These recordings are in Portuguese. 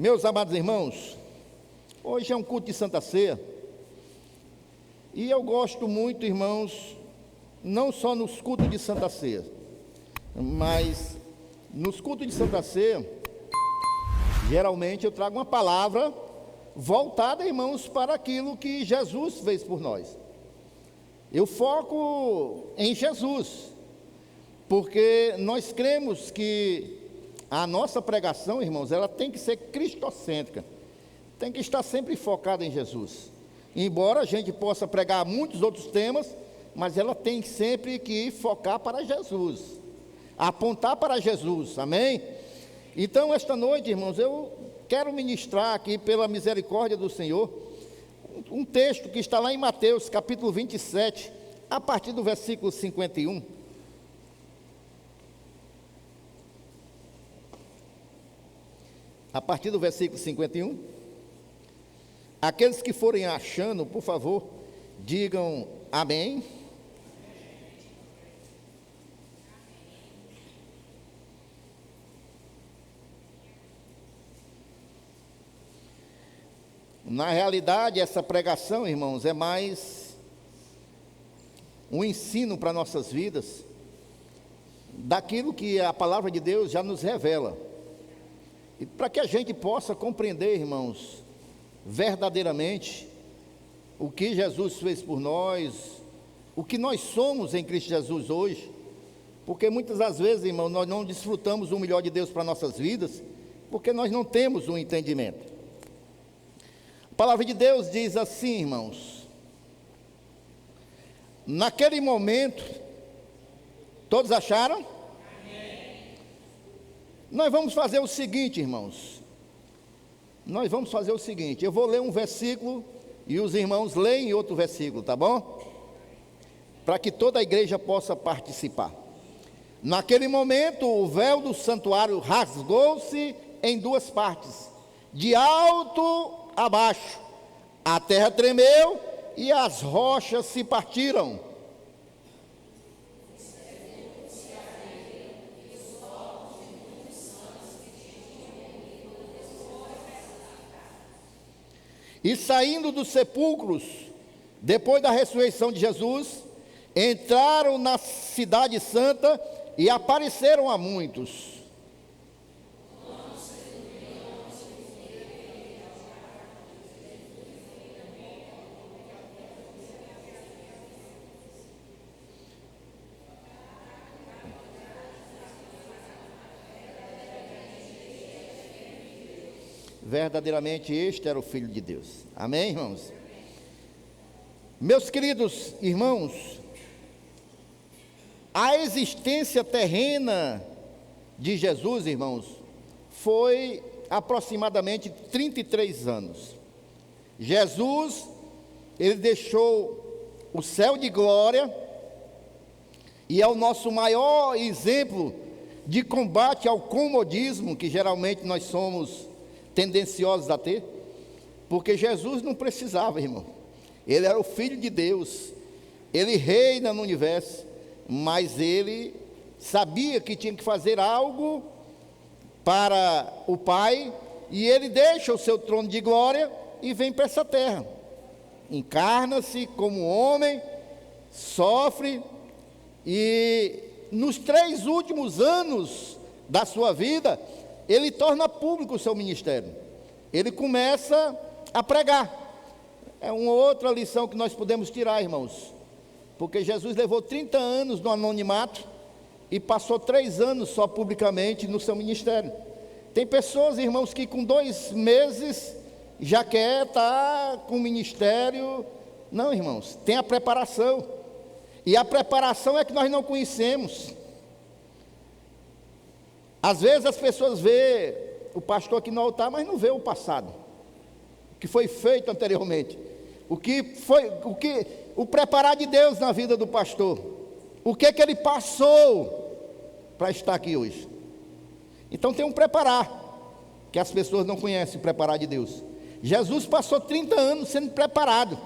Meus amados irmãos, hoje é um culto de Santa Ceia, e eu gosto muito, irmãos, não só nos cultos de Santa Ceia, mas nos cultos de Santa Ceia, geralmente eu trago uma palavra voltada, irmãos, para aquilo que Jesus fez por nós. Eu foco em Jesus, porque nós cremos que a nossa pregação, irmãos, ela tem que ser cristocêntrica, tem que estar sempre focada em Jesus. Embora a gente possa pregar muitos outros temas, mas ela tem sempre que focar para Jesus, apontar para Jesus, amém? Então, esta noite, irmãos, eu quero ministrar aqui, pela misericórdia do Senhor, um texto que está lá em Mateus, capítulo 27, a partir do versículo 51. A partir do versículo 51. Aqueles que forem achando, por favor, digam amém. Na realidade, essa pregação, irmãos, é mais um ensino para nossas vidas, daquilo que a palavra de Deus já nos revela. E para que a gente possa compreender, irmãos, verdadeiramente o que Jesus fez por nós, o que nós somos em Cristo Jesus hoje, porque muitas das vezes, irmãos, nós não desfrutamos o melhor de Deus para nossas vidas, porque nós não temos um entendimento. A palavra de Deus diz assim, irmãos: naquele momento, todos acharam? Nós vamos fazer o seguinte, irmãos. Nós vamos fazer o seguinte. Eu vou ler um versículo e os irmãos leem outro versículo, tá bom? Para que toda a igreja possa participar. Naquele momento, o véu do santuário rasgou-se em duas partes, de alto a baixo. A terra tremeu e as rochas se partiram. E saindo dos sepulcros, depois da ressurreição de Jesus, entraram na cidade santa e apareceram a muitos. Verdadeiramente este era o Filho de Deus. Amém, irmãos? Meus queridos irmãos, a existência terrena de Jesus, irmãos, foi aproximadamente 33 anos. Jesus, ele deixou o céu de glória, e é o nosso maior exemplo de combate ao comodismo, que geralmente nós somos tendenciosos a ter, porque Jesus não precisava, irmão. Ele era o Filho de Deus, ele reina no universo, mas ele sabia que tinha que fazer algo para o Pai, e ele deixa o seu trono de glória e vem para essa terra, encarna-se como homem, sofre, e nos 3 últimos anos da sua vida, ele torna público o seu ministério. Ele começa a pregar. É uma outra lição que nós podemos tirar, irmãos, porque Jesus levou 30 anos no anonimato e passou 3 anos só publicamente no seu ministério. Tem pessoas, irmãos, que com 2 meses já quer estar com o ministério. Não, irmãos, tem a preparação, e a preparação é que nós não conhecemos. Às vezes as pessoas veem o pastor aqui no altar, mas não vê o passado, o que foi feito anteriormente, o preparar de Deus na vida do pastor, o que ele passou para estar aqui hoje. Então tem um preparar, que as pessoas não conhecem, o preparar de Deus. Jesus passou 30 anos sendo preparado,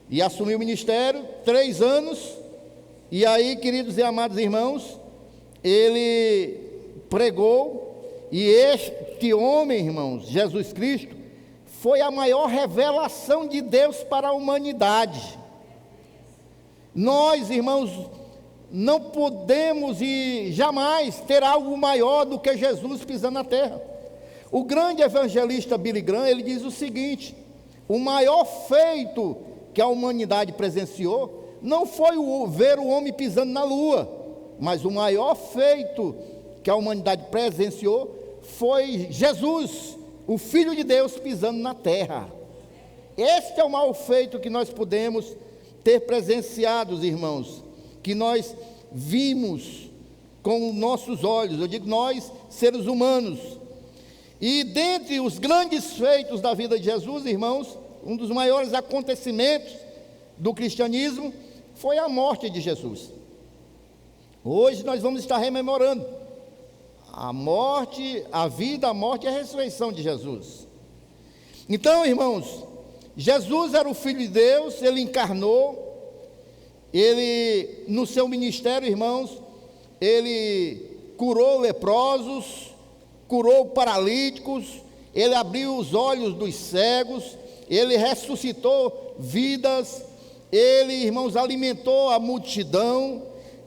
e assumiu o ministério, 3 anos, e aí, queridos e amados irmãos, ele pregou, E este homem, irmãos, Jesus Cristo, foi a maior revelação de Deus para a humanidade. Nós, irmãos, não podemos e jamais ter algo maior do que Jesus pisando na terra. O grande evangelista Billy Graham, ele diz o seguinte: o maior feito que a humanidade presenciou não foi ver o homem pisando na lua, mas o maior feito que a humanidade presenciou foi Jesus, o Filho de Deus, pisando na terra. Este é o maior feito que nós podemos ter presenciados, irmãos, que nós vimos com nossos olhos, eu digo nós, seres humanos. E dentre os grandes feitos da vida de Jesus, irmãos, um dos maiores acontecimentos do cristianismo foi a morte de Jesus. Hoje nós vamos estar rememorando a morte, a vida, a morte e a ressurreição de Jesus. Então, irmãos, Jesus era o Filho de Deus, ele encarnou, ele, no seu ministério, irmãos, ele curou leprosos, curou paralíticos, ele abriu os olhos dos cegos, ele ressuscitou vidas, ele, irmãos, alimentou a multidão,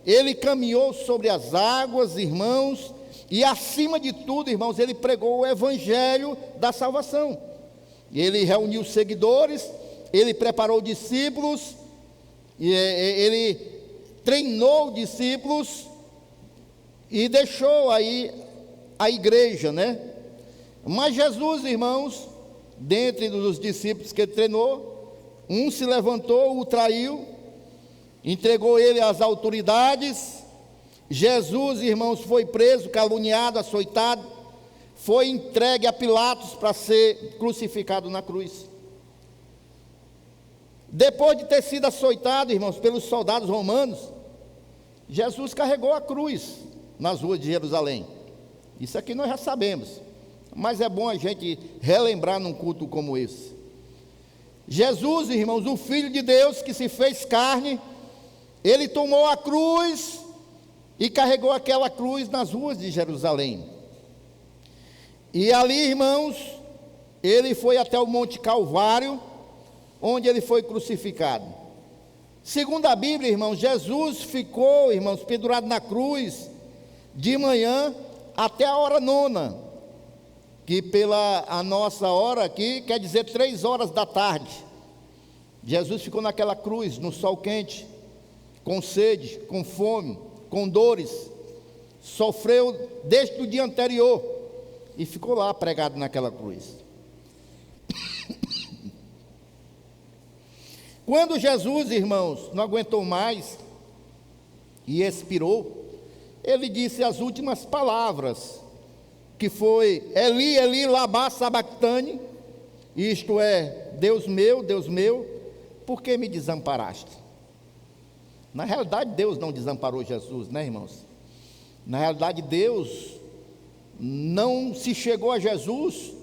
ele caminhou sobre as águas, irmãos, e acima de tudo, irmãos, ele pregou o evangelho da salvação. Ele reuniu seguidores, ele preparou discípulos, ele treinou discípulos e deixou aí a igreja, né? Mas Jesus, irmãos, dentre dos discípulos que ele treinou, um se levantou, o traiu, entregou ele às autoridades. Jesus, irmãos, foi preso, caluniado, açoitado, foi entregue a Pilatos para ser crucificado na cruz. Depois de ter sido açoitado, irmãos, pelos soldados romanos, Jesus carregou a cruz nas ruas de Jerusalém. Isso aqui nós já sabemos, mas é bom a gente relembrar num culto como esse. Jesus, irmãos, o Filho de Deus que se fez carne, ele tomou a cruz e carregou aquela cruz nas ruas de Jerusalém. E ali, irmãos, ele foi até o Monte Calvário, onde ele foi crucificado. Segundo a Bíblia, irmãos, Jesus ficou, irmãos, pendurado na cruz de manhã até a hora nona, que pela a nossa hora aqui quer dizer 3 horas da tarde. Jesus ficou naquela cruz, no sol quente, com sede, com fome, com dores, sofreu desde o dia anterior e ficou lá pregado naquela cruz. Quando Jesus, irmãos, não aguentou mais e expirou, ele disse as últimas palavras, que foi: Eli, Eli, lama sabactani, isto é, Deus meu, por que me desamparaste? Na realidade, Deus não desamparou Jesus, né, irmãos? Na realidade, Deus não se chegou a Jesus,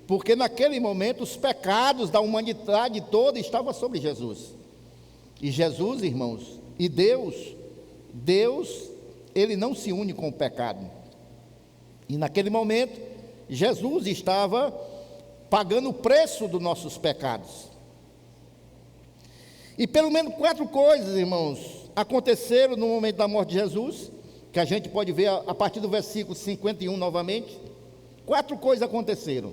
porque naquele momento os pecados da humanidade toda estavam sobre Jesus. E Jesus, irmãos, e Deus, ele não se une com o pecado. E naquele momento, Jesus estava pagando o preço dos nossos pecados. E pelo menos 4 coisas, irmãos, aconteceram no momento da morte de Jesus, que a gente pode ver a partir do versículo 51 novamente. 4 coisas aconteceram.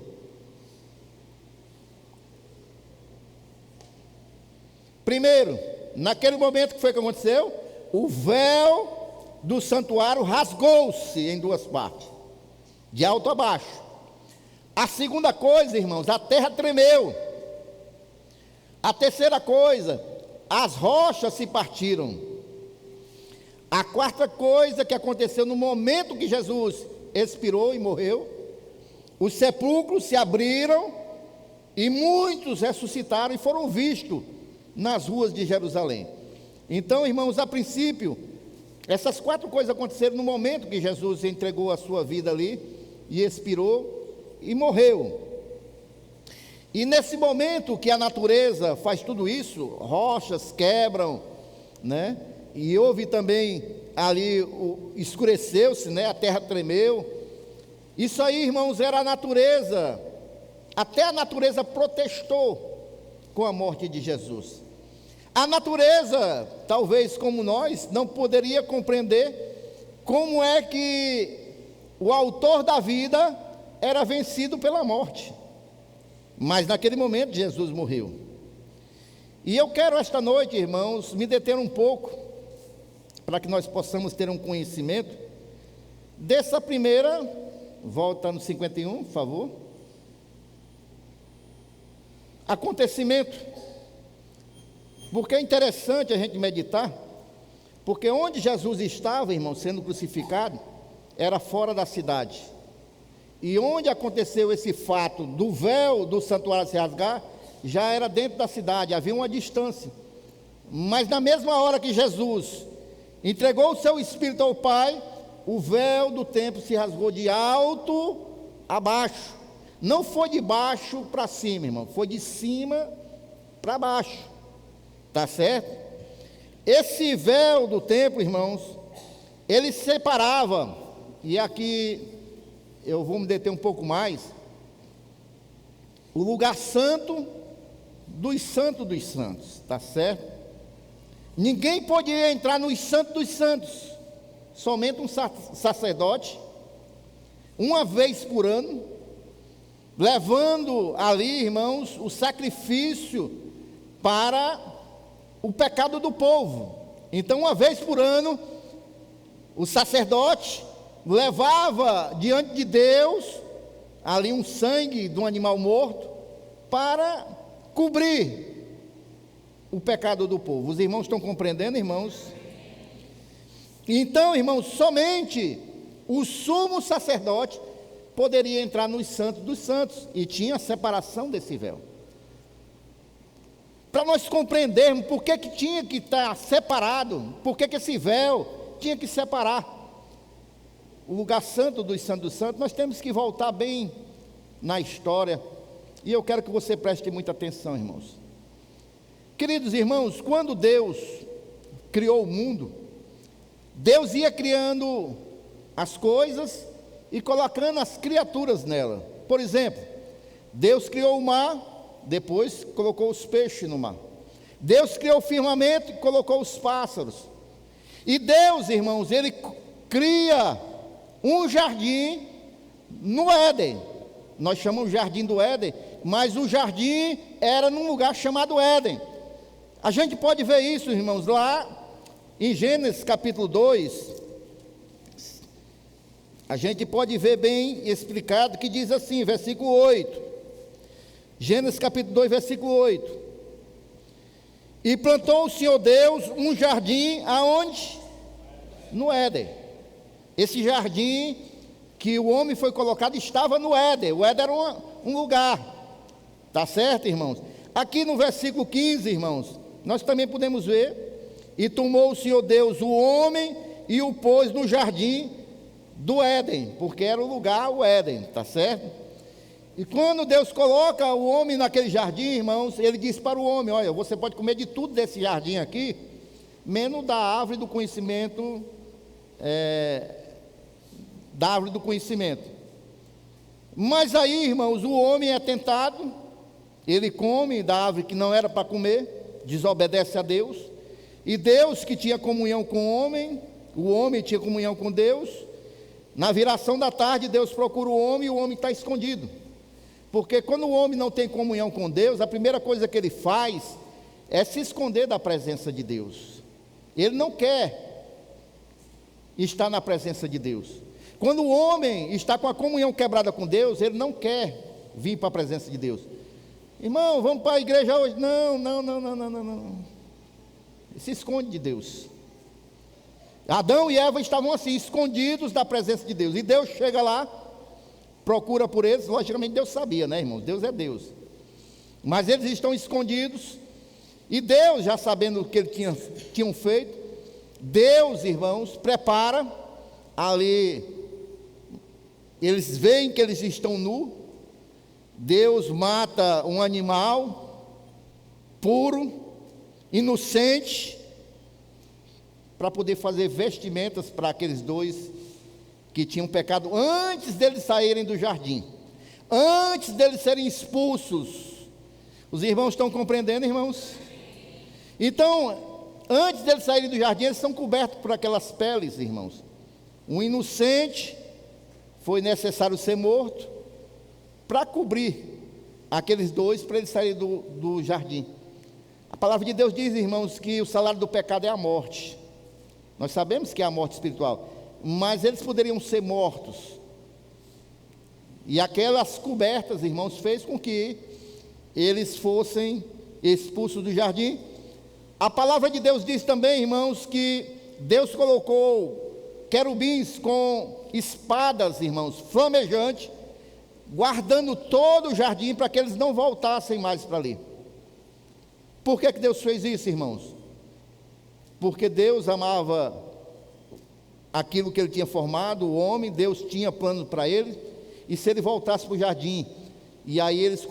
Primeiro, naquele momento que foi que aconteceu, o véu do santuário rasgou-se em 2 partes, de alto a baixo. A segunda coisa, irmãos, a terra tremeu. A terceira coisa, as rochas se partiram. A quarta coisa que aconteceu no momento que Jesus expirou e morreu, os sepulcros se abriram e muitos ressuscitaram e foram vistos nas ruas de Jerusalém. Então, irmãos, a princípio, essas 4 coisas aconteceram no momento que Jesus entregou a sua vida ali e expirou e morreu. E nesse momento que a natureza faz tudo isso, rochas quebram, né? E houve também ali, escureceu-se, né? A terra tremeu, Isso aí, irmãos, era a natureza. Até a natureza protestou com a morte de Jesus. A natureza, talvez como nós, não poderia compreender como é que o autor da vida era vencido pela morte. Mas naquele momento Jesus morreu. E eu quero esta noite, irmãos, me deter um pouco, para que nós possamos ter um conhecimento dessa primeira, volta no 51, por favor, acontecimento. Porque é interessante a gente meditar, porque onde Jesus estava, irmão, sendo crucificado, era fora da cidade. E onde aconteceu esse fato do véu do santuário se rasgar, já era dentro da cidade, havia uma distância. Mas na mesma hora que Jesus entregou o seu Espírito ao Pai, o véu do templo se rasgou de alto a baixo. Não foi de baixo para cima, irmão, foi de cima para baixo. Tá certo? Esse véu do templo, irmãos, ele separava, e aqui eu vou me deter um pouco mais, o lugar santo dos santos, tá certo? Ninguém podia entrar nos santos dos santos, somente um sacerdote, uma vez por ano, levando ali, irmãos, o sacrifício para o pecado do povo. Então, uma vez por ano, o sacerdote levava diante de Deus ali um sangue de um animal morto para cobrir o pecado do povo. Os irmãos estão compreendendo, irmãos? Então, irmãos, somente o sumo sacerdote poderia entrar nos santos dos santos, e tinha a separação desse véu. Para nós compreendermos por que tinha que estar separado, por que esse véu tinha que separar o lugar santo dos santos, nós temos que voltar bem na história, e eu quero que você preste muita atenção, irmãos. Queridos irmãos, quando Deus criou o mundo, Deus ia criando as coisas e colocando as criaturas nela. Por exemplo, Deus criou o mar, depois colocou os peixes no mar. Deus criou o firmamento e colocou os pássaros. E Deus, irmãos, Ele cria um jardim no Éden. Nós chamamos de jardim do Éden, mas o jardim era num lugar chamado Éden. A gente pode ver isso, irmãos, lá em Gênesis capítulo 2. A gente pode ver bem explicado, que diz assim, versículo 8. Gênesis capítulo 2, versículo 8. E plantou o Senhor Deus um jardim aonde? No Éden. Esse jardim que o homem foi colocado estava no Éden. O Éden era um lugar. Tá certo, irmãos? Aqui no versículo 15, irmãos, nós também podemos ver. E tomou o Senhor Deus o homem e o pôs no jardim do Éden, porque era o lugar, o Éden, tá certo? E quando Deus coloca o homem naquele jardim, irmãos, Ele diz para o homem: olha, você pode comer de tudo desse jardim aqui, menos da árvore do conhecimento, da árvore do conhecimento. Mas aí, irmãos, o homem é tentado, ele come da árvore que não era para comer, desobedece a Deus, e Deus, que tinha comunhão com o homem tinha comunhão com Deus. Na viração da tarde, Deus procura o homem e o homem está escondido. Porque quando o homem não tem comunhão com Deus, a primeira coisa que ele faz é se esconder da presença de Deus. Ele não quer estar na presença de Deus. Quando o homem está com a comunhão quebrada com Deus, ele não quer vir para a presença de Deus. Irmão, vamos para a igreja hoje? Não. Ele se esconde de Deus. Adão e Eva estavam assim, escondidos da presença de Deus. E Deus chega lá, procura por eles. Logicamente Deus sabia, né, irmãos? Deus é Deus. Mas eles estão escondidos. E Deus, já sabendo o que eles tinham feito, Deus, irmãos, prepara ali. Eles veem que eles estão nus. Deus mata um animal puro, inocente, para poder fazer vestimentas para aqueles dois que tinham pecado antes deles saírem do jardim, antes deles serem expulsos. Os irmãos estão compreendendo, irmãos? Então, antes deles saírem do jardim, eles são cobertos por aquelas peles, irmãos. Um inocente foi necessário ser morto para cobrir aqueles dois, para eles saírem do jardim. A palavra de Deus diz, irmãos, que o salário do pecado é a morte. Nós sabemos que é a morte espiritual, mas eles poderiam ser mortos. E aquelas cobertas, irmãos, fez com que eles fossem expulsos do jardim. A palavra de Deus diz também, irmãos, que Deus colocou querubins com espadas, irmãos, flamejantes, guardando todo o jardim para que eles não voltassem mais para ali. Por que Deus fez isso, irmãos? Porque Deus amava aquilo que Ele tinha formado, o homem. Deus tinha plano para ele, e se ele voltasse para o jardim, e aí eles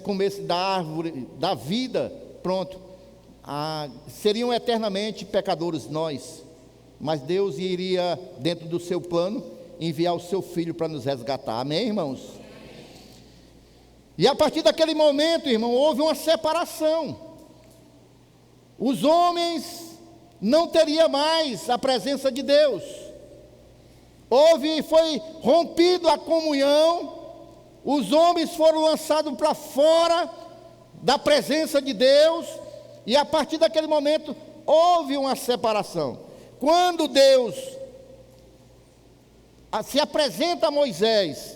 comessem da árvore da vida, pronto, seriam eternamente pecadores nós, mas Deus iria, dentro do seu plano, enviar o seu Filho para nos resgatar. Amém, irmãos? E a partir daquele momento, irmão, houve uma separação. Os homens não teriam mais a presença de Deus. Foi rompido a comunhão. Os homens foram lançados para fora da presença de Deus. E a partir daquele momento houve uma separação. Quando Deus se apresenta a Moisés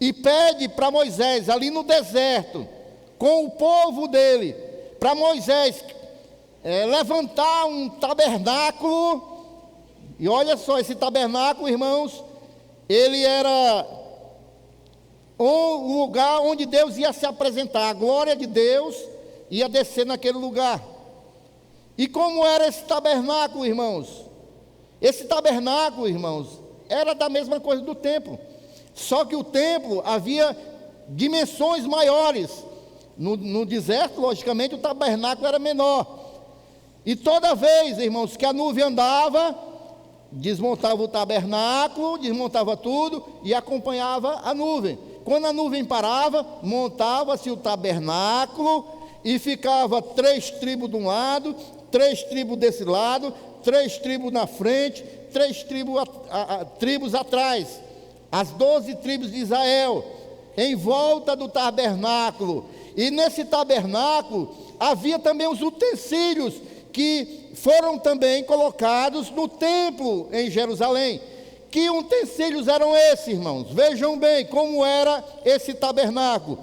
e pede para Moisés, ali no deserto, com o povo dele, para Moisés levantar um tabernáculo. E olha só, esse tabernáculo, irmãos, ele era um lugar onde Deus ia se apresentar. A glória de Deus ia descer naquele lugar. E como era esse tabernáculo, irmãos? Esse tabernáculo, irmãos, era da mesma coisa do templo. Só que o templo havia dimensões maiores. No deserto, logicamente, o tabernáculo era menor. E toda vez, irmãos, que a nuvem andava, desmontava o tabernáculo, desmontava tudo e acompanhava a nuvem. Quando a nuvem parava, montava-se o tabernáculo e ficava 3 tribos de um lado, 3 tribos desse lado, 3 tribos na frente, 3 tribos atrás. As 12 tribos de Israel, em volta do tabernáculo. E nesse tabernáculo havia também os utensílios que foram também colocados no templo em Jerusalém. Que utensílios eram esses, irmãos? Vejam bem como era esse tabernáculo.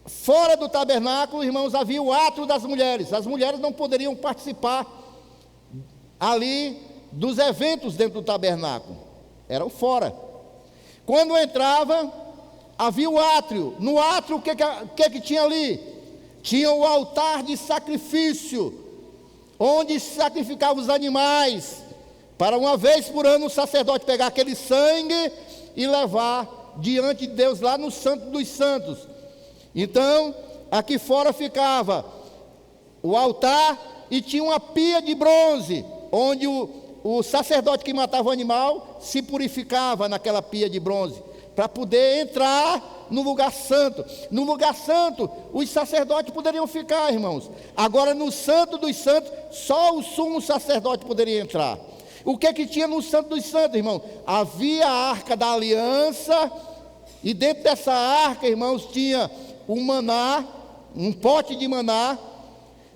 Fora do tabernáculo, irmãos, havia o átrio das mulheres. As mulheres não poderiam participar ali dos eventos dentro do tabernáculo. Eram fora. Quando entrava, havia o átrio. No átrio, o que tinha ali? Tinha o altar de sacrifício, onde se sacrificavam os animais, para uma vez por ano o sacerdote pegar aquele sangue e levar diante de Deus lá no Santo dos Santos. Então, aqui fora ficava o altar e tinha uma pia de bronze, onde o sacerdote que matava o animal se purificava naquela pia de bronze, para poder entrar no lugar santo. No lugar santo, os sacerdotes poderiam ficar, irmãos. Agora, no Santo dos Santos, só o sumo sacerdote poderia entrar. O que tinha no Santo dos Santos, irmão? Havia a Arca da Aliança, e dentro dessa arca, irmãos, tinha o maná, um pote de maná,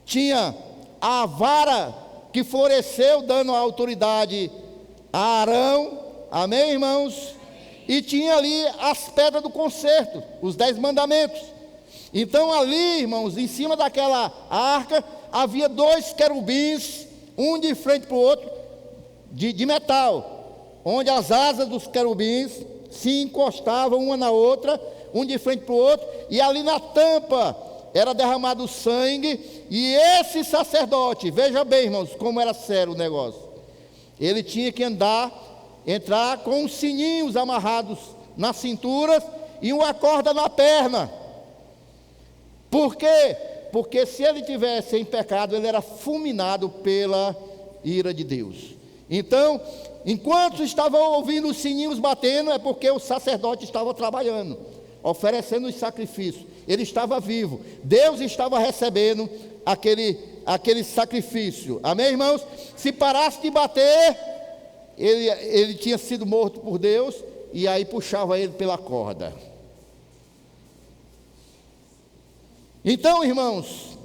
tinha a vara que floresceu, dando a autoridade a Arão. Amém, irmãos? E tinha ali as pedras do concerto, os 10 mandamentos. Então ali, irmãos, em cima daquela arca, havia 2 querubins, um de frente para o outro, de metal, onde as asas dos querubins se encostavam uma na outra, um de frente para o outro, e ali na tampa era derramado sangue, e esse sacerdote, veja bem, irmãos, como era sério o negócio, ele tinha que entrar com os sininhos amarrados na cintura e uma corda na perna. Por quê? Porque se ele tivesse em pecado, ele era fulminado pela ira de Deus. Então, enquanto estavam ouvindo os sininhos batendo, é porque o sacerdote estava trabalhando, oferecendo os sacrifícios. Ele estava vivo, Deus estava recebendo aquele sacrifício. Amém, irmãos? Se parasse de bater, ele tinha sido morto por Deus, e aí puxava ele pela corda. Então, irmãos,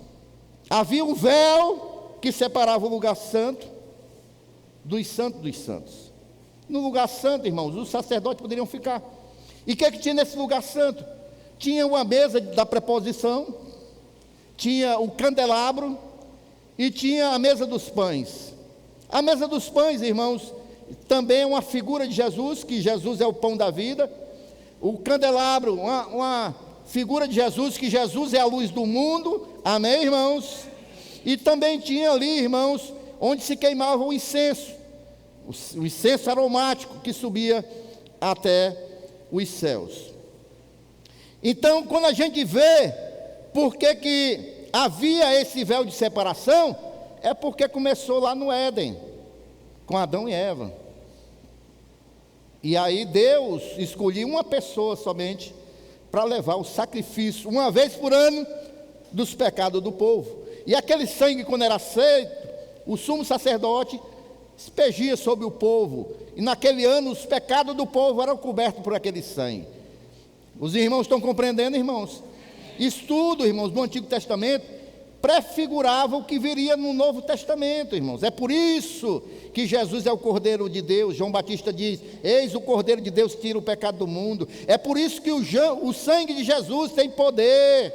havia um véu que separava o lugar santo dos santos dos santos. No lugar santo, irmãos, os sacerdotes poderiam ficar. E o que tinha nesse lugar santo? Tinha uma mesa da preposição, tinha o candelabro e tinha a mesa dos pães. A mesa dos pães, irmãos, também é uma figura de Jesus, que Jesus é o pão da vida. O candelabro, uma figura de Jesus, que Jesus é a luz do mundo. Amém, irmãos? E também tinha ali, irmãos, onde se queimava o incenso aromático que subia até os céus. Então, quando a gente vê por que havia esse véu de separação, é porque começou lá no Éden, com Adão e Eva. E aí Deus escolheu uma pessoa somente para levar o sacrifício, uma vez por ano, dos pecados do povo. E aquele sangue, quando era aceito, o sumo sacerdote despegia sobre o povo. E naquele ano os pecados do povo eram cobertos por aquele sangue. Os irmãos estão compreendendo, irmãos? Isso tudo, irmãos, no Antigo Testamento prefigurava o que viria no Novo Testamento, irmãos. É por isso que Jesus é o Cordeiro de Deus. João Batista diz: eis o Cordeiro de Deus, tira o pecado do mundo. É por isso que o sangue de Jesus tem poder,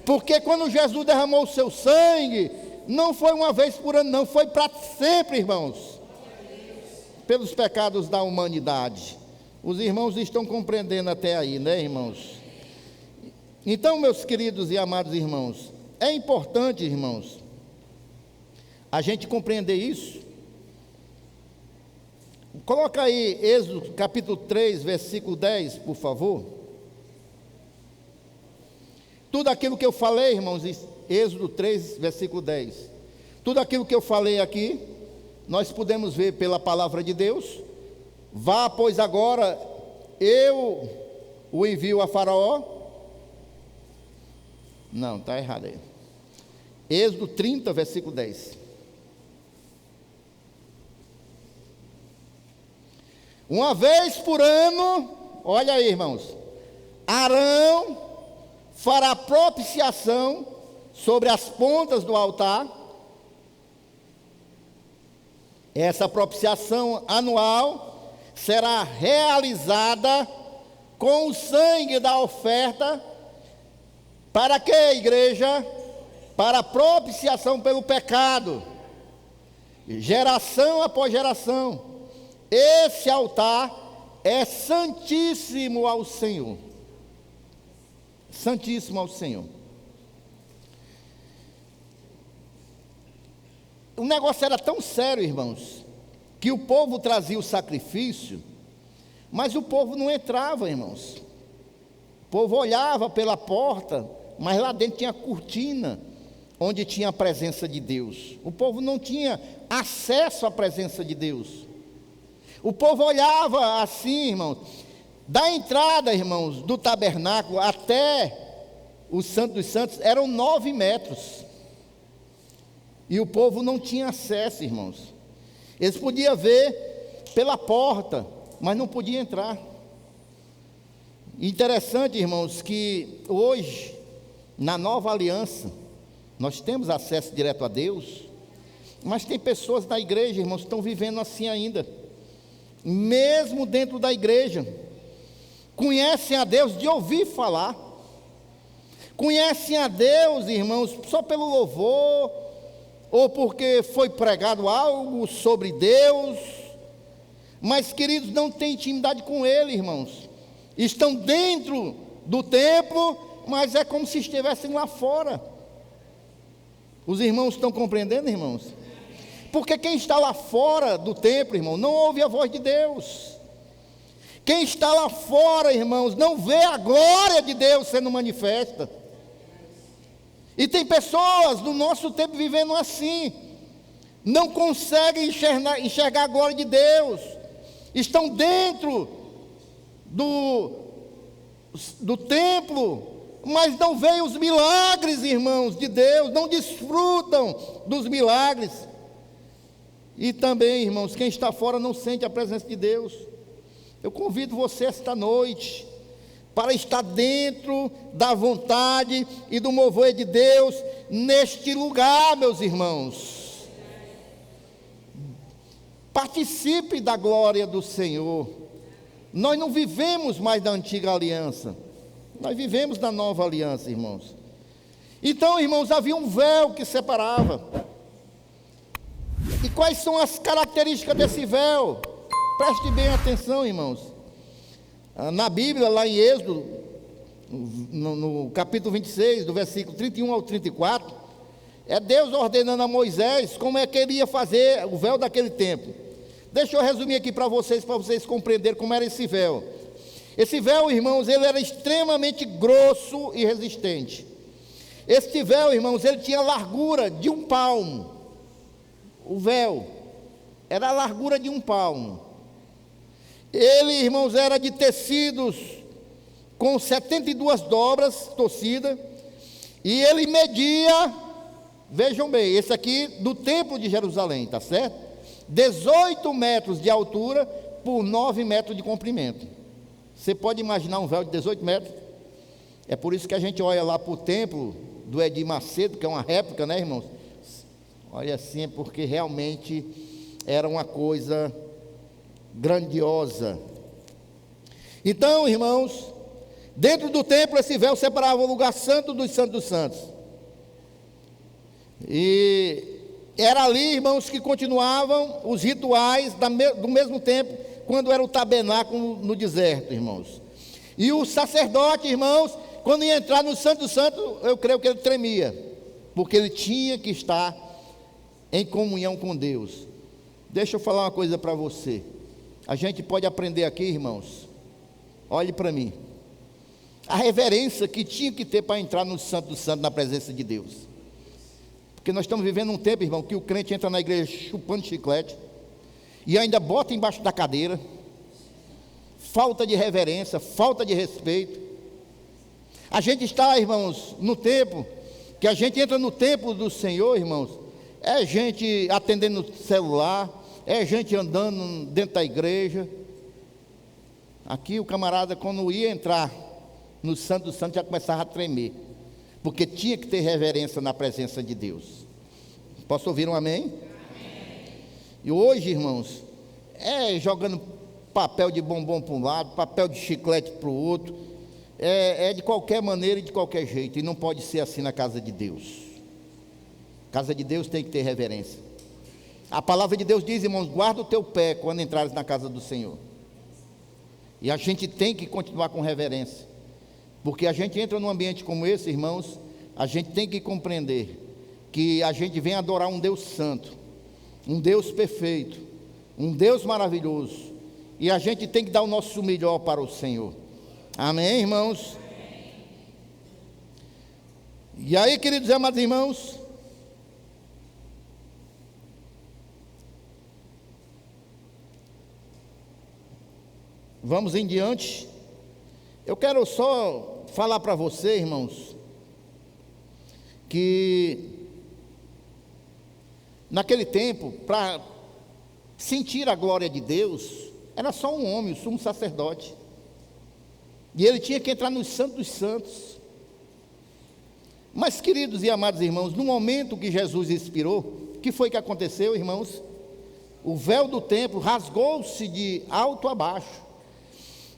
porque quando Jesus derramou o seu sangue, não foi uma vez por ano, não, foi para sempre, irmãos, pelos pecados da humanidade. Os irmãos estão compreendendo até aí, né, irmãos? Então, meus queridos e amados irmãos, é importante, irmãos, a gente compreender isso. Coloca aí Êxodo capítulo 3, versículo 10, por favor. Tudo aquilo que eu falei, irmãos, Êxodo 3, versículo 10. Tudo aquilo que eu falei aqui, nós podemos ver pela palavra de Deus. Vá, pois agora eu o envio a Faraó. Não, está errado aí. Êxodo 30, versículo 10. Uma vez por ano, olha aí, irmãos, Arão fará propiciação sobre as pontas do altar. Essa propiciação anual será realizada com o sangue da oferta. Para que, igreja? Para propiciação pelo pecado, geração após geração. Esse altar é santíssimo ao Senhor. Santíssimo ao Senhor. O negócio era tão sério, irmãos, que o povo trazia o sacrifício, mas o povo não entrava, irmãos. O povo olhava pela porta, mas lá dentro tinha cortina, onde tinha a presença de Deus. O povo não tinha acesso à presença de Deus. O povo olhava assim, irmãos, da entrada, irmãos, do tabernáculo até o Santo dos Santos, eram 9 metros. E o povo não tinha acesso, irmãos. Eles podiam ver pela porta, mas não podiam entrar. Interessante, irmãos, que hoje, na nova aliança, nós temos acesso direto a Deus, mas tem pessoas da igreja, irmãos, que estão vivendo assim ainda, mesmo dentro da igreja. Conhecem a Deus de ouvir falar, conhecem a Deus, irmãos, só pelo louvor, ou porque foi pregado algo sobre Deus, mas, queridos, não tem intimidade com Ele, irmãos. Estão dentro do templo, mas é como se estivessem lá fora. Os irmãos estão compreendendo, irmãos? Porque quem está lá fora do templo, irmão, não ouve a voz de Deus. Quem está lá fora, irmãos, não vê a glória de Deus sendo manifesta. E tem pessoas do nosso tempo vivendo assim. não conseguem enxergar a glória de Deus, estão dentro do templo, mas não veem os milagres, irmãos, de Deus, não desfrutam dos milagres. E também, irmãos, quem está fora não sente a presença de Deus. Eu convido você esta noite para estar dentro da vontade e do mover de Deus neste lugar, meus irmãos. Participe da glória do Senhor. Nós não vivemos mais da antiga aliança, nós vivemos da nova aliança, irmãos. Então, irmãos, havia um véu que separava. E quais são as características desse véu? Preste bem atenção, irmãos. Na Bíblia, lá em Êxodo, no capítulo 26, do versículo 31 ao 34, é Deus ordenando a Moisés como é que ele ia fazer o véu daquele tempo. Deixa eu resumir aqui para vocês compreenderem como era esse véu. Esse véu, irmãos, ele era extremamente grosso e resistente. Este véu, irmãos, ele tinha largura de 1 palmo. O véu era a largura de 1 palmo. Ele, irmãos, era de tecidos com 72 dobras torcidas. E ele media, vejam bem, esse aqui do templo de Jerusalém, tá certo? 18 metros de altura por 9 metros de comprimento. Você pode imaginar um véu de 18 metros? É por isso que a gente olha lá para o templo do Edir Macedo, que é uma réplica, né, irmãos? Olha assim, é porque realmente era uma coisa grandiosa. Então, irmãos, dentro do templo esse véu separava o lugar santo dos santos dos santos. E era ali, irmãos, que continuavam os rituais do mesmo tempo, quando era o tabernáculo no deserto, irmãos. E o sacerdote, irmãos, quando ia entrar no Santo dos Santos, eu creio que ele tremia, porque ele tinha que estar em comunhão com Deus. Deixa eu falar uma coisa para você. A gente pode aprender aqui, irmãos. Olhe para mim. A reverência que tinha que ter para entrar no Santo dos Santos, na presença de Deus. Porque nós estamos vivendo um tempo, irmão, que o crente entra na igreja chupando chiclete e ainda bota embaixo da cadeira. Falta de reverência, falta de respeito. A gente está, irmãos, no tempo, que a gente entra no templo do Senhor, irmãos, é gente atendendo no celular, é gente andando dentro da igreja. Aqui o camarada, quando ia entrar no Santo dos Santos, já começava a tremer, porque tinha que ter reverência na presença de Deus. Posso ouvir um amém? Amém. E hoje, irmãos, é jogando papel de bombom para um lado, papel de chiclete para o outro, é de qualquer maneira e de qualquer jeito, e não pode ser assim na casa de Deus. Casa de Deus tem que ter reverência. A palavra de Deus diz, irmãos, guarda o teu pé quando entrares na casa do Senhor. E a gente tem que continuar com reverência, porque a gente entra num ambiente como esse, irmãos, a gente tem que compreender que a gente vem adorar um Deus santo, um Deus perfeito, um Deus maravilhoso, e a gente tem que dar o nosso melhor para o Senhor. Amém, irmãos? Amém. E aí, queridos e amados irmãos, vamos em diante. Eu quero só falar para você, irmãos, que naquele tempo, para sentir a glória de Deus, era só um homem, o sumo sacerdote. E ele tinha que entrar nos santos dos santos. Mas, queridos e amados irmãos, no momento que Jesus expirou, o que foi que aconteceu, irmãos? O véu do templo rasgou-se de alto a baixo.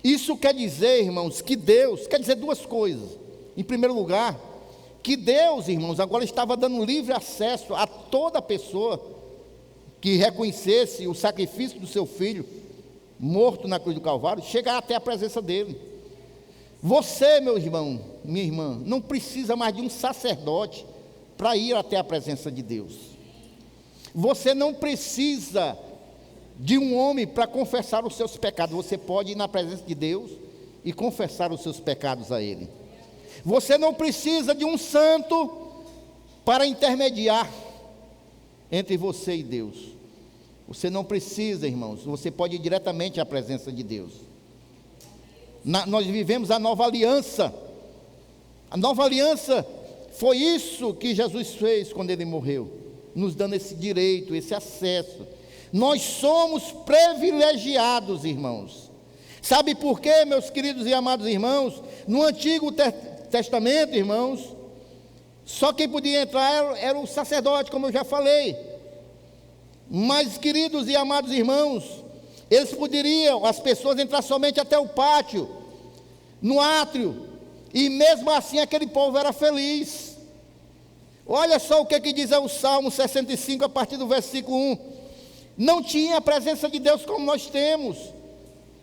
Isso quer dizer, irmãos, que Deus, quer dizer duas coisas. Em primeiro lugar, que Deus, irmãos, agora estava dando livre acesso a toda pessoa que reconhecesse o sacrifício do seu filho, morto na cruz do Calvário, chegar até a presença dele. Você, meu irmão, minha irmã, não precisa mais de um sacerdote para ir até a presença de Deus. Você não precisa de um homem para confessar os seus pecados. Você pode ir na presença de Deus e confessar os seus pecados a Ele. Você não precisa de um santo para intermediar entre você e Deus. Você não precisa, irmãos, você pode ir diretamente à presença de Deus. Nós vivemos a nova aliança. A nova aliança foi isso que Jesus fez quando Ele morreu, nos dando esse direito, esse acesso. Nós somos privilegiados, irmãos. Sabe por quê, meus queridos e amados irmãos? No Antigo Testamento, irmãos, só quem podia entrar era o sacerdote, como eu já falei. Mas, queridos e amados irmãos, eles poderiam, as pessoas, entrar somente até o pátio, no átrio, e mesmo assim aquele povo era feliz. Olha só o que diz o Salmo 65, a partir do versículo 1. Não tinha a presença de Deus como nós temos,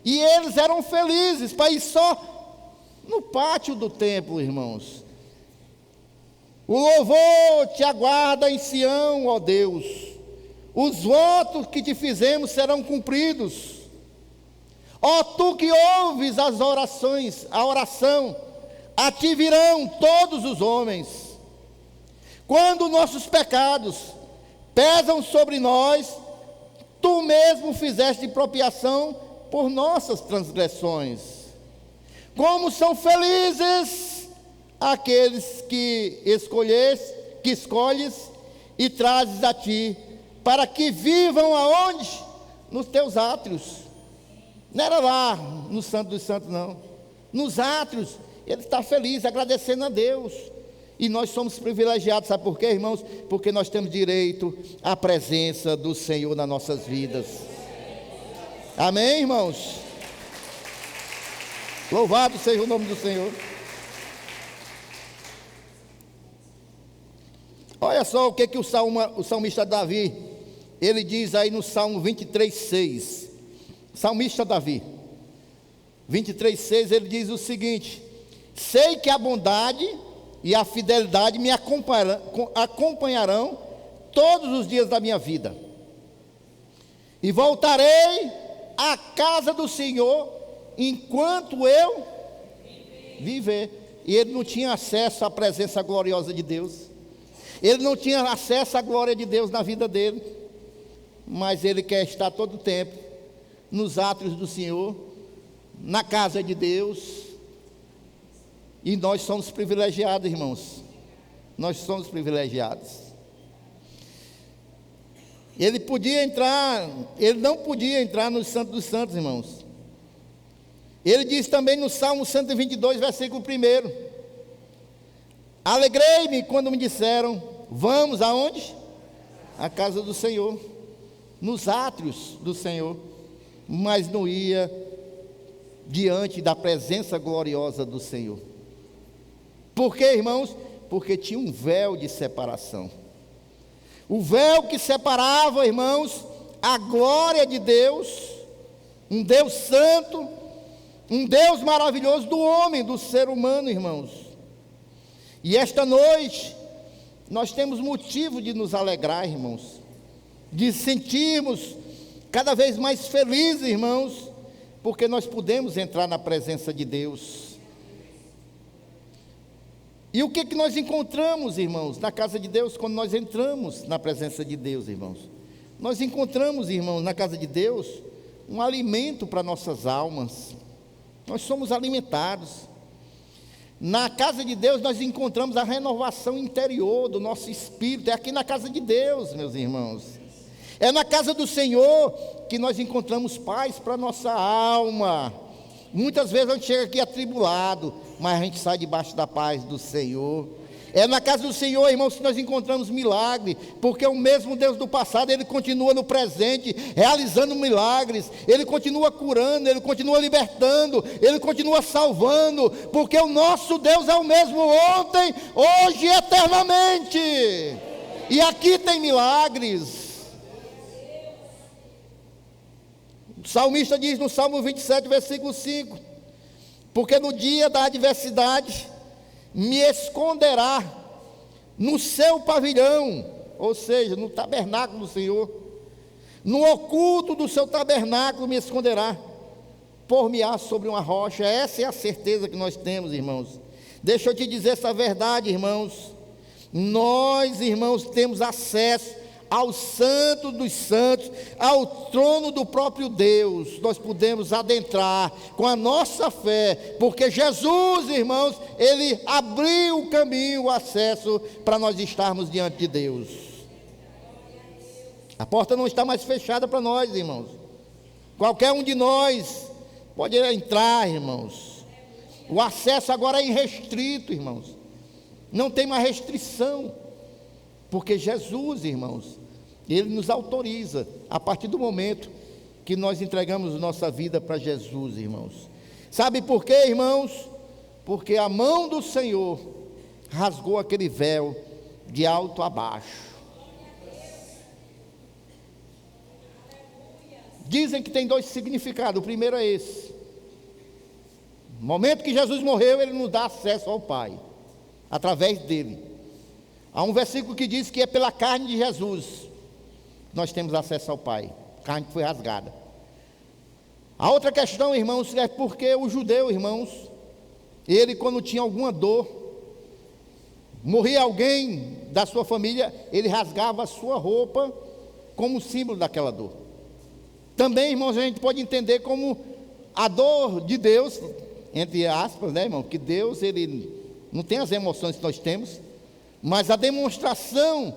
e eles eram felizes para ir só no pátio do templo, irmãos. O louvor te aguarda em Sião, ó Deus. Os votos que te fizemos serão cumpridos. Ó tu que ouves as orações, a oração, a ti virão todos os homens. Quando nossos pecados pesam sobre nós, tu mesmo fizeste propiação por nossas transgressões. Como são felizes aqueles que escolhes e trazes a ti, para que vivam aonde? Nos teus átrios. Não era lá no Santo dos Santos, não. Nos átrios. Ele está feliz, agradecendo a Deus. E nós somos privilegiados, sabe por quê, irmãos? Porque nós temos direito à presença do Senhor nas nossas vidas. Amém, irmãos? Louvado seja o nome do Senhor. Olha só o que o salmista Davi, ele diz aí no Salmo 23:6. Salmista Davi, 23:6, ele diz o seguinte: sei que a bondade e a fidelidade me acompanharão todos os dias da minha vida, e voltarei à casa do Senhor enquanto eu viver. E ele não tinha acesso à presença gloriosa de Deus, ele não tinha acesso à glória de Deus na vida dele, mas ele quer estar todo o tempo nos átrios do Senhor, na casa de Deus. E nós somos privilegiados, irmãos. Nós somos privilegiados. Ele não podia entrar no Santo dos Santos, irmãos. Ele diz também no Salmo 122, versículo 1: alegrei-me quando me disseram, vamos aonde? À casa do Senhor, nos átrios do Senhor. Mas não ia diante da presença gloriosa do Senhor. Por quê, irmãos? Porque tinha um véu de separação. O véu que separava, irmãos, a glória de Deus, um Deus santo, um Deus maravilhoso, do homem, do ser humano, irmãos. E esta noite nós temos motivo de nos alegrar, irmãos, de sentirmos cada vez mais felizes, irmãos, porque nós podemos entrar na presença de Deus. E o que nós encontramos, irmãos, na casa de Deus, quando nós entramos na presença de Deus, irmãos? Nós encontramos, irmãos, na casa de Deus, um alimento para nossas almas. Nós somos alimentados. Na casa de Deus nós encontramos a renovação interior do nosso espírito. É aqui na casa de Deus, meus irmãos. É na casa do Senhor que nós encontramos paz para a nossa alma. Muitas vezes a gente chega aqui atribulado, mas a gente sai debaixo da paz do Senhor. É na casa do Senhor, irmãos, que nós encontramos milagre, porque o mesmo Deus do passado, Ele continua no presente, realizando milagres, Ele continua curando, Ele continua libertando, Ele continua salvando, porque o nosso Deus é o mesmo ontem, hoje e eternamente. E aqui tem milagres. O salmista diz no Salmo 27, versículo 5: porque no dia da adversidade me esconderá no seu pavilhão, ou seja, no tabernáculo do Senhor, no oculto do seu tabernáculo me esconderá, por-me-á sobre uma rocha. Essa é a certeza que nós temos, irmãos. Deixa eu te dizer essa verdade, irmãos. Nós, irmãos, temos acesso ao Santo dos Santos, ao trono do próprio Deus. Nós podemos adentrar com a nossa fé, porque Jesus, irmãos, Ele abriu o caminho, o acesso para nós estarmos diante de Deus. A porta não está mais fechada para nós, irmãos. Qualquer um de nós pode entrar, irmãos. O acesso agora é irrestrito, irmãos. Não tem mais restrição, porque Jesus, irmãos, Ele nos autoriza, a partir do momento que nós entregamos nossa vida para Jesus, irmãos. Sabe por quê, irmãos? Porque a mão do Senhor rasgou aquele véu de alto a baixo. Dizem que tem dois significados. O primeiro é esse: no momento que Jesus morreu, Ele nos dá acesso ao Pai, através dele. Há um versículo que diz que é pela carne de Jesus nós temos acesso ao Pai, carne que foi rasgada. A outra questão, irmãos, é porque o judeu, irmãos, ele quando tinha alguma dor, morria alguém da sua família, ele rasgava a sua roupa como símbolo daquela dor. Também, irmãos, a gente pode entender como a dor de Deus, entre aspas, né, irmão, que Deus, Ele não tem as emoções que nós temos, mas a demonstração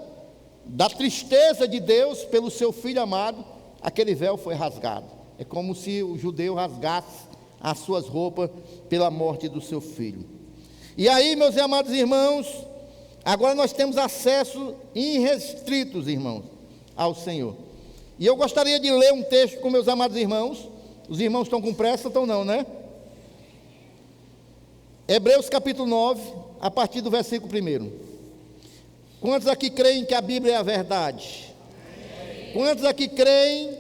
da tristeza de Deus pelo seu Filho amado, aquele véu foi rasgado. É como se o judeu rasgasse as suas roupas pela morte do seu filho. E aí, meus amados irmãos, agora nós temos acesso irrestritos, irmãos, ao Senhor. E eu gostaria de ler um texto com meus amados irmãos. Os irmãos estão com pressa? Estão não, né? Hebreus capítulo 9, a partir do versículo 1. Quantos aqui creem que a Bíblia é a verdade? Amém. Quantos aqui creem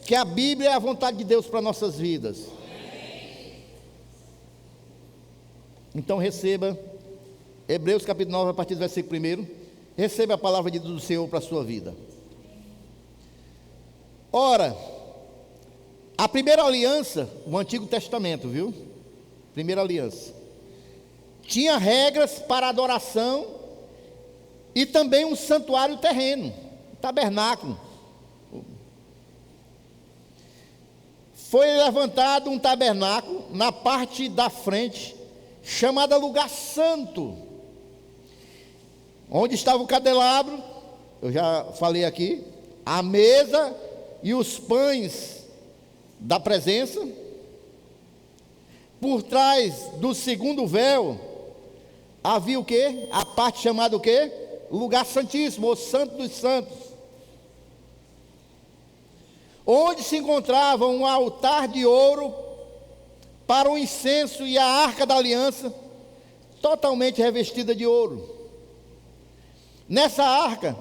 que a Bíblia é a vontade de Deus para nossas vidas? Amém. Então receba Hebreus capítulo 9, a partir do versículo 1. Receba a palavra do Senhor para a sua vida. Ora, a primeira aliança, o Antigo Testamento, viu? Primeira aliança, tinha regras para adoração e também um santuário terreno, um tabernáculo. Foi levantado um tabernáculo na parte da frente, chamada Lugar Santo, onde estava o candelabro, eu já falei aqui, a mesa e os pães da presença. Por trás do segundo véu havia o quê? A parte chamada o quê? Lugar Santíssimo, ou Santo dos Santos, onde se encontrava um altar de ouro para o incenso e a arca da aliança, totalmente revestida de ouro. Nessa arca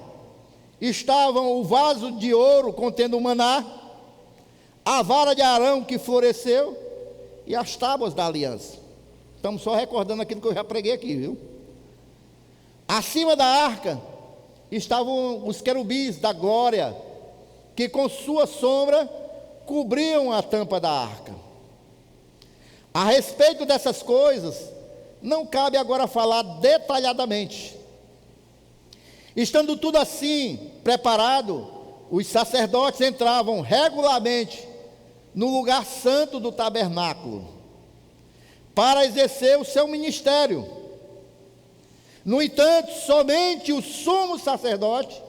estavam o vaso de ouro contendo o maná, a vara de Arão que floresceu e as tábuas da aliança. Estamos só recordando aquilo que eu já preguei aqui, viu? Acima da arca estavam os querubins da glória, que com sua sombra cobriam a tampa da arca. A respeito dessas coisas, não cabe agora falar detalhadamente. Estando tudo assim preparado, os sacerdotes entravam regularmente no lugar santo do tabernáculo para exercer o seu ministério. No entanto, somente o sumo sacerdote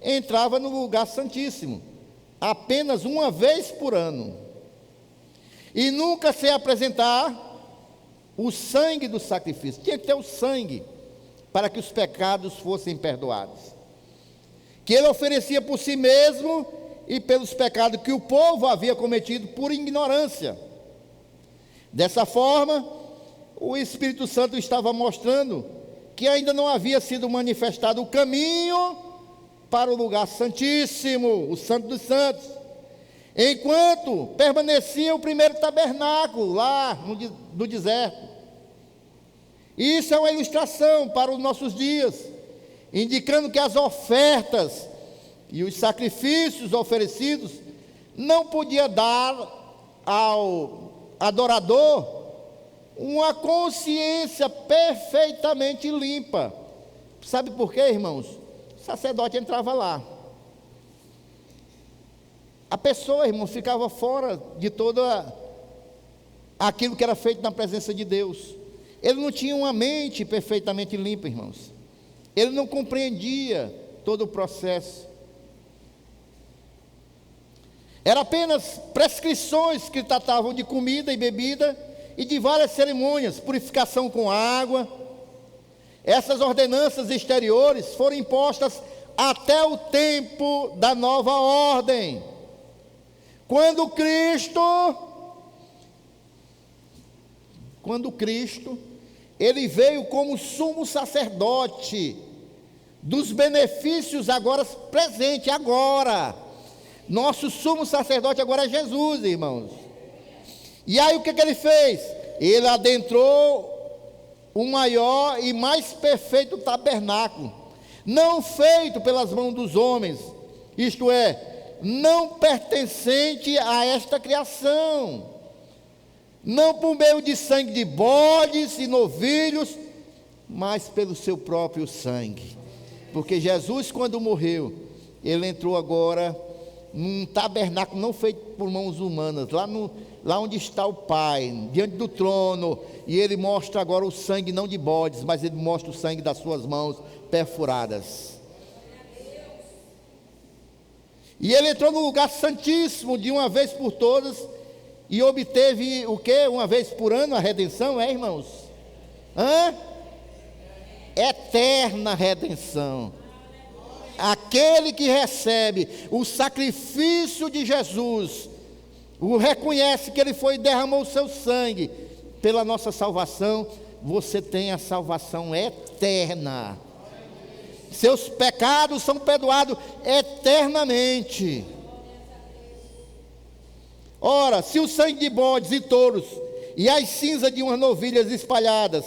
entrava no lugar santíssimo apenas uma vez por ano, e nunca se apresentar o sangue do sacrifício. Tinha que ter o sangue para que os pecados fossem perdoados, que ele oferecia por si mesmo e pelos pecados que o povo havia cometido por ignorância. Dessa forma, o Espírito Santo estava mostrando que ainda não havia sido manifestado o caminho para o lugar santíssimo, o Santo dos Santos, enquanto permanecia o primeiro tabernáculo lá no deserto. Isso é uma ilustração para os nossos dias, indicando que as ofertas e os sacrifícios oferecidos não podiam dar ao adorador uma consciência perfeitamente limpa. Sabe por quê, irmãos? O sacerdote entrava lá, A pessoa, irmão, ficava fora de todo aquilo que era feito na presença de Deus. Ele não tinha uma mente perfeitamente limpa, irmãos. Ele não compreendia todo o processo. Era apenas prescrições que tratavam de comida e bebida e de várias cerimônias, purificação com água. Essas ordenanças exteriores foram impostas até o tempo da nova ordem. Quando Cristo, ele veio como sumo sacerdote dos benefícios agora presente, agora. Nosso sumo sacerdote agora é Jesus, irmãos. E aí o que ele fez? Ele adentrou o maior e mais perfeito tabernáculo, não feito pelas mãos dos homens, isto é, não pertencente a esta criação, não por meio de sangue de bodes e novilhos, mas pelo seu próprio sangue. Porque Jesus, quando morreu, ele entrou agora num tabernáculo não feito por mãos humanas, lá onde está o Pai, diante do trono, e ele mostra agora o sangue não de bodes, mas ele mostra o sangue das suas mãos perfuradas. E ele entrou no lugar santíssimo de uma vez por todas e obteve o quê? Uma vez por ano a redenção, irmãos? Eterna redenção. Aquele que recebe o sacrifício de Jesus, o reconhece que ele foi e derramou o seu sangue pela nossa salvação, você tem a salvação eterna. Seus pecados são perdoados eternamente. Ora, se o sangue de bodes e touros e as cinzas de umas novilhas espalhadas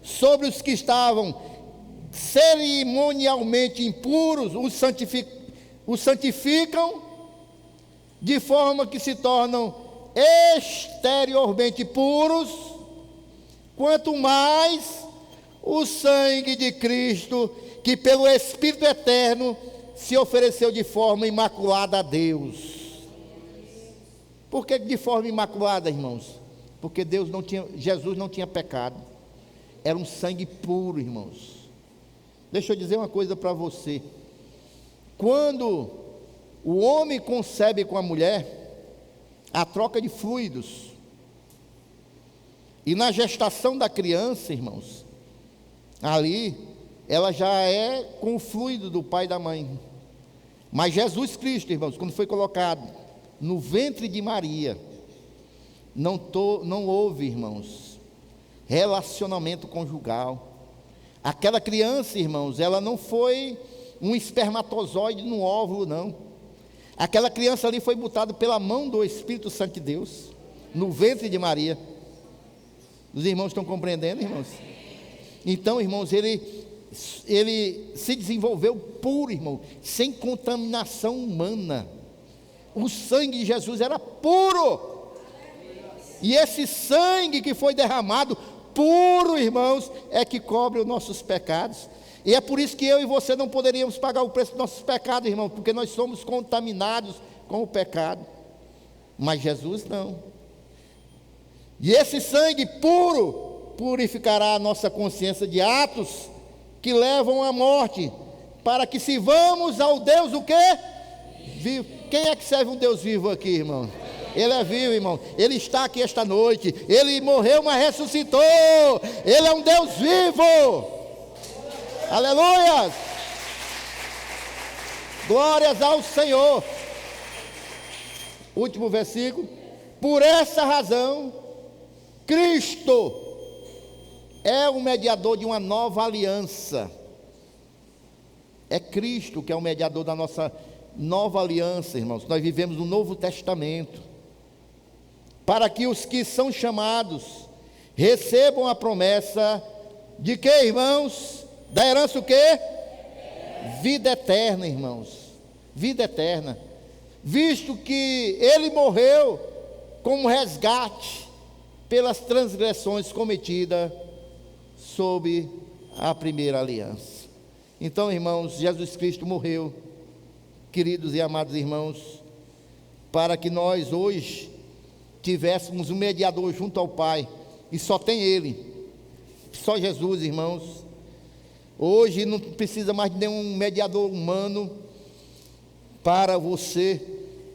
sobre os que estavam cerimonialmente impuros os santificam, de forma que se tornam exteriormente puros, quanto mais o sangue de Cristo, que pelo Espírito eterno se ofereceu de forma imaculada a Deus. Por que de forma imaculada, irmãos? Porque Jesus não tinha pecado, era um sangue puro, irmãos. Deixa eu dizer uma coisa para você. Quando o homem concebe com a mulher, a troca de fluidos, e na gestação da criança, irmãos, ali, ela já é com o fluido do pai e da mãe. Mas Jesus Cristo, irmãos, quando foi colocado no ventre de Maria, não houve, irmãos, relacionamento conjugal. Aquela criança, irmãos, ela não foi um espermatozoide no óvulo, não. Aquela criança ali foi botada pela mão do Espírito Santo de Deus, no ventre de Maria. Os irmãos estão compreendendo, irmãos? Então, irmãos, ele se desenvolveu puro, irmão, sem contaminação humana. O sangue de Jesus era puro. E esse sangue que foi derramado, puro, irmãos, é que cobre os nossos pecados. E é por isso que eu e você não poderíamos pagar o preço dos nossos pecados, irmãos, porque nós somos contaminados com o pecado. Mas Jesus não. E esse sangue puro purificará a nossa consciência de atos que levam à morte, para que sirvamos ao Deus o quê? Vivo. Quem é que serve um Deus vivo aqui, irmão? Ele é vivo, irmão. Ele está aqui esta noite. Ele morreu, mas ressuscitou. Ele é um Deus vivo. Aleluia! Glórias ao Senhor. Último versículo. Por essa razão, Cristo é o mediador de uma nova aliança. É Cristo que é o mediador da nossa nova aliança, irmãos. Nós vivemos no Novo Testamento. Para que os que são chamados recebam a promessa de que, irmãos? Da herança o quê? Vida eterna, irmãos. Vida eterna. Visto que ele morreu como resgate pelas transgressões cometidas sob a primeira aliança. Então, irmãos, Jesus Cristo morreu, queridos e amados irmãos, para que nós hoje tivéssemos um mediador junto ao Pai, e só tem Ele, só Jesus, irmãos. Hoje não precisa mais de nenhum mediador humano para você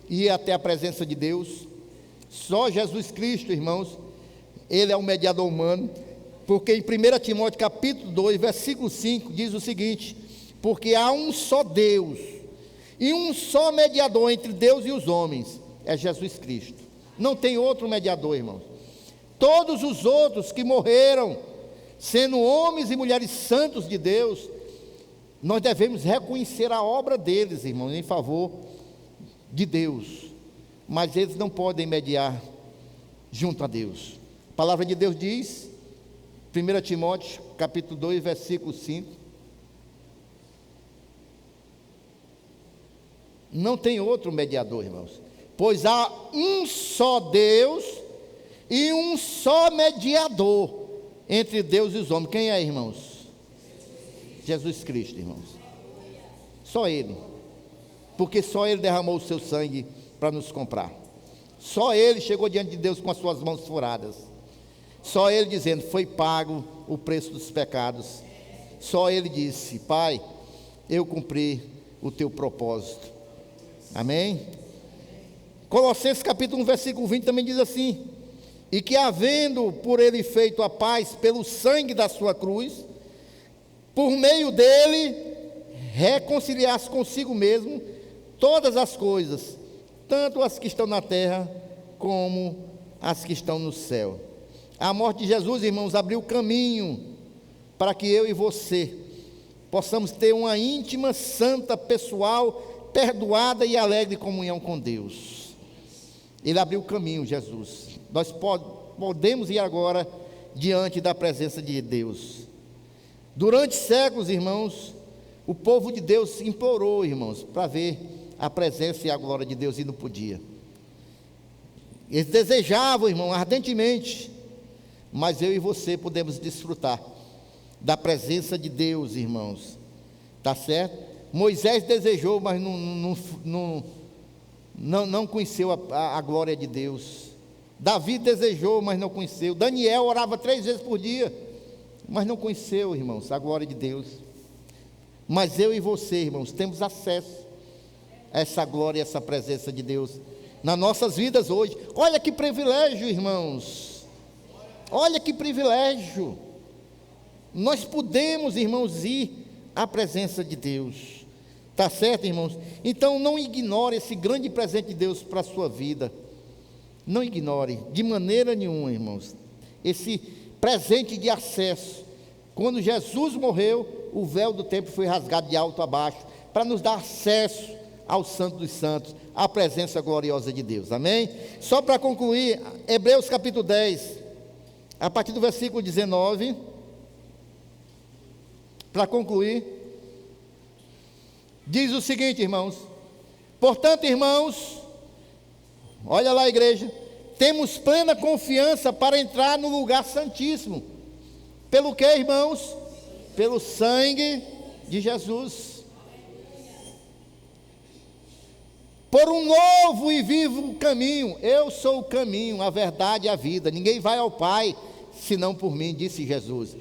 ir até a presença de Deus. Só Jesus Cristo, irmãos, Ele é um mediador humano, porque em 1 Timóteo capítulo 2, versículo 5, diz o seguinte: porque há um só Deus, e um só mediador entre Deus e os homens, é Jesus Cristo. Não tem outro mediador, irmãos. Todos os outros que morreram, sendo homens e mulheres santos de Deus, nós devemos reconhecer a obra deles, irmãos, em favor de Deus, mas eles não podem mediar junto a Deus. A palavra de Deus diz, 1 Timóteo capítulo 2, versículo 5, não tem outro mediador, irmãos, pois há um só Deus e um só mediador entre Deus e os homens. Quem é, irmãos? Jesus Cristo, irmãos. Só Ele, porque só Ele derramou o seu sangue para nos comprar. Só Ele chegou diante de Deus com as suas mãos furadas. Só Ele dizendo: foi pago o preço dos pecados. Só Ele disse: Pai, eu cumpri o teu propósito. Amém? Colossenses capítulo 1, versículo 20 também diz assim: e que havendo por Ele feito a paz pelo sangue da sua cruz, por meio dele reconciliasse consigo mesmo todas as coisas, tanto as que estão na terra como as que estão no céu. A morte de Jesus, irmãos, abriu caminho para que eu e você possamos ter uma íntima, santa, pessoal, perdoada e alegre comunhão com Deus. Ele abriu o caminho, Jesus. Nós podemos ir agora diante da presença de Deus. Durante séculos, irmãos, o povo de Deus implorou, irmãos, para ver a presença e a glória de Deus, e não podia. Eles desejavam, irmão, ardentemente, mas eu e você podemos desfrutar da presença de Deus, irmãos. Está certo? Moisés desejou, mas não conheceu a glória de Deus. Davi desejou, mas não conheceu. Daniel orava 3 vezes por dia, mas não conheceu, irmãos, a glória de Deus. Mas eu e você, irmãos, temos acesso a essa glória e essa presença de Deus nas nossas vidas hoje. Olha que privilégio, irmãos. Olha que privilégio. Nós podemos, irmãos, ir à presença de Deus. Está certo, irmãos? Então não ignore esse grande presente de Deus para a sua vida. Não ignore de maneira nenhuma, irmãos, esse presente de acesso. Quando Jesus morreu, o véu do templo foi rasgado de alto a baixo, para nos dar acesso ao Santo dos Santos, à presença gloriosa de Deus. Amém? Só para concluir, Hebreus capítulo 10, a partir do versículo 19, para concluir, diz o seguinte, irmãos: portanto, irmãos, olha lá, igreja, temos plena confiança para entrar no lugar santíssimo. Pelo que, irmãos? Pelo sangue de Jesus. Por um novo e vivo caminho. Eu sou o caminho, a verdade e a vida. Ninguém vai ao Pai senão por mim, disse Jesus.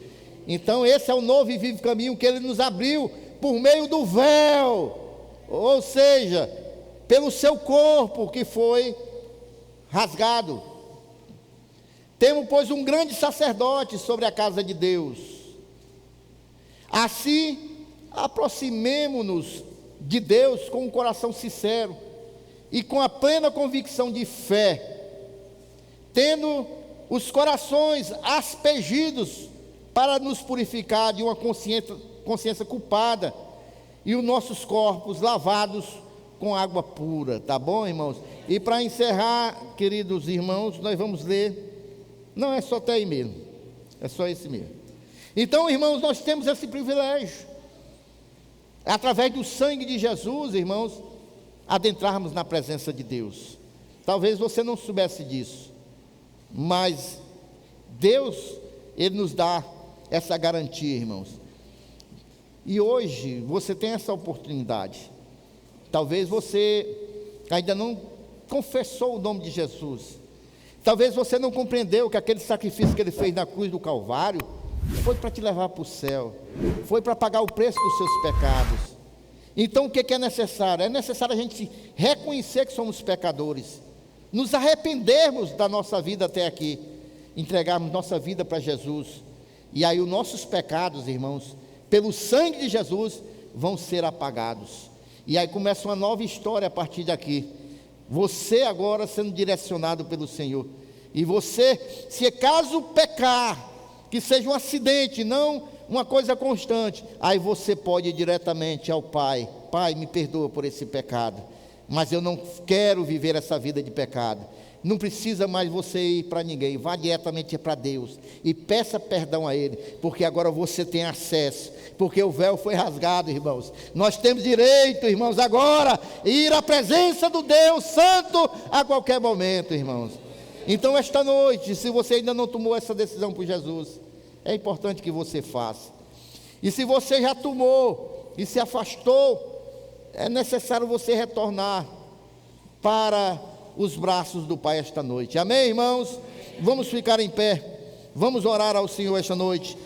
Então esse é o novo e vivo caminho que Ele nos abriu por meio do véu, ou seja, pelo seu corpo que foi rasgado. Temos, pois, um grande sacerdote sobre a casa de Deus. Assim, aproximemo-nos de Deus com um coração sincero e com a plena convicção de fé, tendo os corações aspergidos para nos purificar de uma consciência culpada e os nossos corpos lavados com água pura. Tá bom, irmãos? E para encerrar, queridos irmãos, nós vamos ler. Não é só até aí mesmo, é só esse mesmo. Então, irmãos, nós temos esse privilégio, através do sangue de Jesus, irmãos, adentrarmos na presença de Deus. Talvez você não soubesse disso, mas Deus, Ele nos dá essa garantia, irmãos. E hoje você tem essa oportunidade. Talvez você ainda não confessou o nome de Jesus. Talvez você não compreendeu que aquele sacrifício que ele fez na cruz do Calvário foi para te levar para o céu, foi para pagar o preço dos seus pecados. Então o que é necessário? É necessário a gente reconhecer que somos pecadores, nos arrependermos da nossa vida até aqui, entregarmos nossa vida para Jesus, e aí os nossos pecados, irmãos, pelo sangue de Jesus, vão ser apagados. E aí começa uma nova história a partir daqui. Você agora sendo direcionado pelo Senhor. E você, se caso pecar, que seja um acidente, não uma coisa constante, aí você pode ir diretamente ao Pai. Pai, me perdoa por esse pecado, mas eu não quero viver essa vida de pecado. Não precisa mais você ir para ninguém, vá diretamente para Deus e peça perdão a Ele, porque agora você tem acesso, porque o véu foi rasgado, irmãos. Nós temos direito, irmãos, agora, ir à presença do Deus Santo a qualquer momento, irmãos. Então esta noite, se você ainda não tomou essa decisão por Jesus, é importante que você faça. E se você já tomou e se afastou, é necessário você retornar para os braços do Pai esta noite. Amém, irmãos? Vamos ficar em pé, vamos orar ao Senhor esta noite.